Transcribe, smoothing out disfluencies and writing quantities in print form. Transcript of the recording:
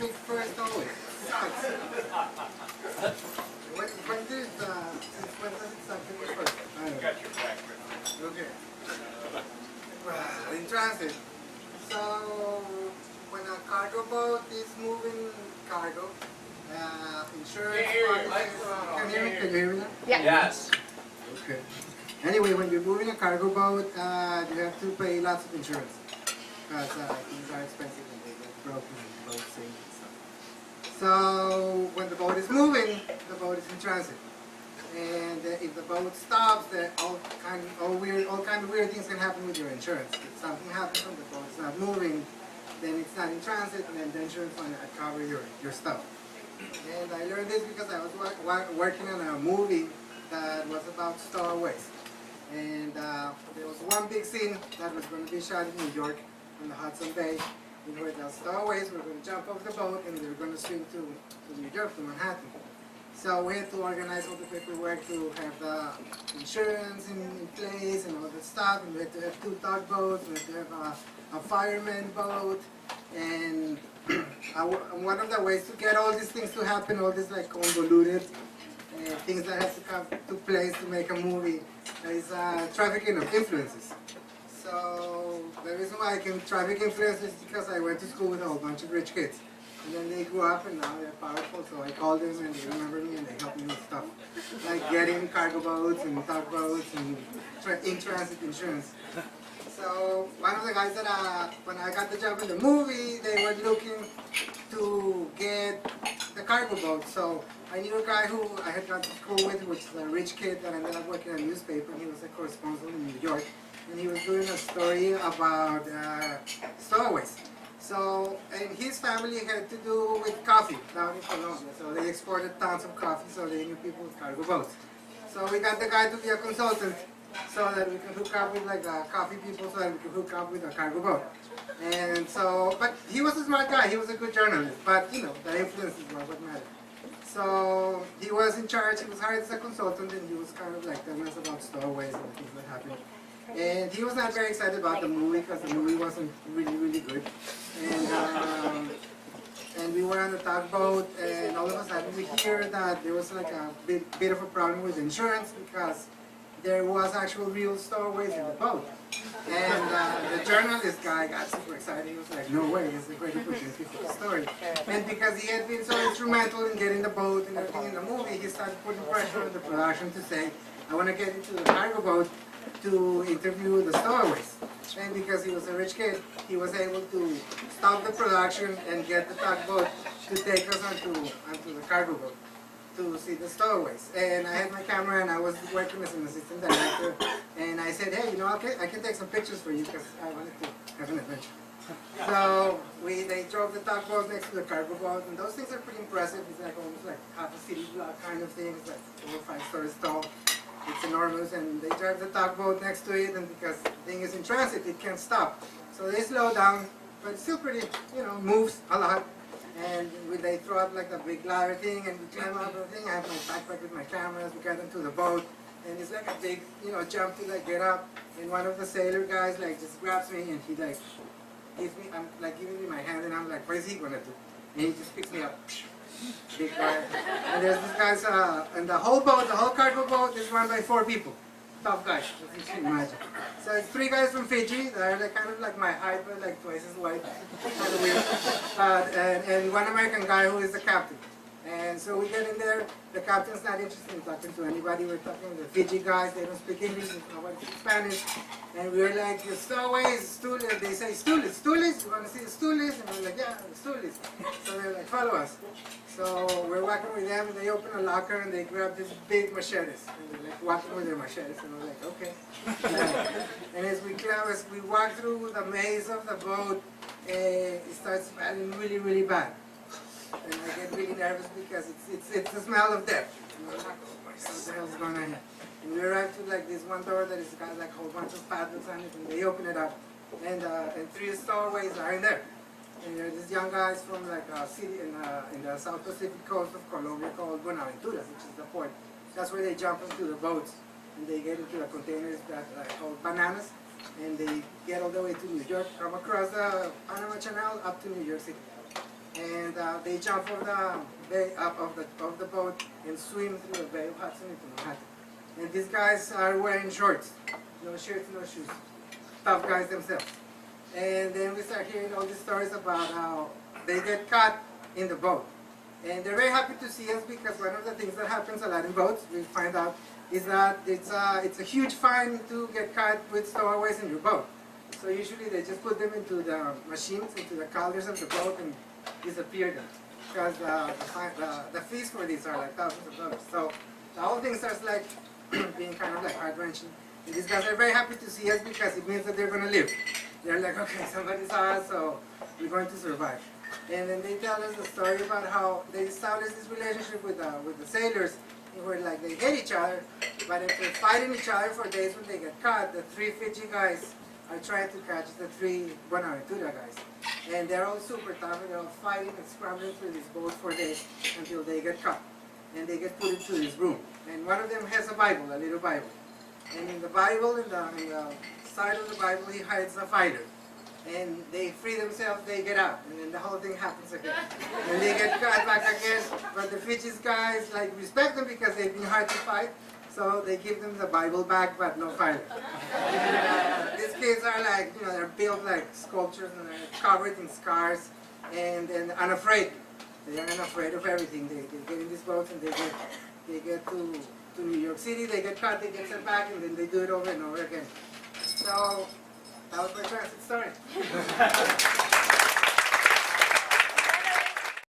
speak first always. Sucks. When does it suck to be first? I don't know. Got your back. Okay. In transit. So when a cargo boat is moving cargo, insurance policies. Can you hear me? Yeah. Yes. Okay. Anyway, when you're moving a cargo boat, you have to pay lots of insurance because things are expensive and they get broken and the boat sinks and stuff. So when the boat is moving, the boat is in transit. And if the boat stops, all kind of weird things can happen with your insurance. If something happens and the boat is not moving, then it's not in transit, and then the insurance will not cover your stuff. And I learned this because I was working on a movie that was about stowaways. And there was one big scene that was going to be shot in New York on the Hudson Bay, where the stowaways were going to jump off the boat and they were going to swim to New York, to Manhattan. So we had to organize all the paperwork to have the insurance in place and all that stuff, and we had to have 2 tugboats, we had to have a fireman boat, and one of the ways to get all these things to happen, all these like convoluted things that have to come to place to make a movie, is trafficking of influences. So the reason why I can traffic influences is because I went to school with a whole bunch of rich kids. And then they grew up and now they're powerful, so I called them and they remember me and they help me with stuff. Like getting cargo boats and tugboats and in-transit insurance. So one of the guys that, when I got the job in the movie, they were looking to get the cargo boat. So I knew a guy who I had gone to school with, which is a rich kid that ended up working at a newspaper. He was a correspondent in New York. And he was doing a story about stowaways. So, and his family had to do with coffee down in Colombia. So they exported tons of coffee, so they knew people with cargo boats. So we got the guy to be a consultant so that we can hook up with like coffee people, so that we can hook up with a cargo boat. And so, but he was a smart guy, he was a good journalist, but you know, the influences were what mattered. So he was in charge, he was hired as a consultant, and he was kind of like telling us about stowaways and the things that happened. And he was not very excited about the movie because the movie wasn't really good. And we were on the tugboat, and all of a sudden we hear that there was like a bit of a problem with insurance because there was actual real stowaways in the boat. And the journalist guy got super excited. He was like, no way, this is a great opportunity for the story. And because he had been so instrumental in getting the boat and everything in the movie, he started putting pressure on the production to say, I want to get into the cargo boat to interview the stowaways. And because he was a rich kid, he was able to stop the production and get the tugboat to take us onto the cargo boat to see the stowaways. And I had my camera and I was working as an assistant director, and I said, hey, you know, I can take some pictures for you because I wanted to have an adventure. So they drove the tugboat next to the cargo boat, and those things are pretty impressive. It's like almost like half a city block kind of thing. It's like 4 or 5 stories tall. It's enormous, and they drive the tugboat next to it, and because the thing is in transit, it can't stop. So they slow down, but it's still pretty, you know, moves a lot. And they throw up like the big ladder thing, and we climb up the thing. I have my backpack with my cameras. We get into the boat, and it's like a big, you know, jump to like get up. And one of the sailor guys like just grabs me, and he like gives me, I'm like giving me my hand, and I'm like, what is he gonna do? And he just picks me up. Big guy. And there's this guy's, and the whole boat, the whole cargo boat is run by 4 people. Tough guys, as you can imagine. So it's 3 guys from Fiji that are like kind of like my height, but like twice as wide. Kind of weird. And one American guy who is the captain. And so we get in there, the captain's not interested in talking to anybody. We're talking to the Fiji guys, they don't speak English, nobody speaks Spanish. And we're like, stowaways, stoolies. They say, stoolies, stoolies, you want to see the stoolies? And we're like, yeah, stoolies. So they're like, follow us. So we're walking with them, and they open a locker, and they grab these big machetes. And they're like walking with their machetes, and we're like, okay. And as we walk through the maze of the boat, it starts smelling really bad. And I get really nervous because it's the smell of death. And we're like, oh my God, what the hell's going on here? And we arrive to like this one door that has got like a whole bunch of padlocks on it, and they open it up, and 3 stowaways are in there. And there are these young guys from like a city in the South Pacific coast of Colombia called Buenaventura, which is the port. That's where they jump into the boats, and they get into the containers that are called bananas, and they get all the way to New York, come across the Panama Canal up to New York City. and they jump off the boat and swim through the Bay of Hudson into Manhattan. And these guys are wearing shorts, no shirts, no shoes, tough guys themselves. And then we start hearing all these stories about how they get caught in the boat. And they're very happy to see us because one of the things that happens a lot in boats, we find out, is that it's a huge fine to get caught with stowaways in your boat. So usually they just put them into the machines, into the calders of the boat and disappear them. Because the fees for these are like thousands of dollars. So the whole thing starts like being kind of like heart-wrenching. And these guys are very happy to see us because it means that they're going to live. They're like, okay, somebody saw us, so we're going to survive. And then they tell us the story about how they established this relationship with the sailors, where like they hate each other, but if they're fighting each other for days when they get caught, the 3 Fiji guys are trying to catch the 3 Buenaventura guys. And they're all super tough, and they're all fighting and scrambling through this boat for days until they get caught. And they get put into this room. And one of them has a Bible, a little Bible. And in the Bible, in the side of the Bible, he hides a fighter. And they free themselves, they get out, and then the whole thing happens again. And they get caught back again, but the Fiji's guys like respect them because they've been hard to fight, so they give them the Bible back, but no fighter. And, these kids are like, you know, they're built like sculptures and they're covered in scars and unafraid. They're unafraid of everything. They get in these boats and they get to New York City, they get caught, they get sent back, and then they do it over and over again. So that was my transit story.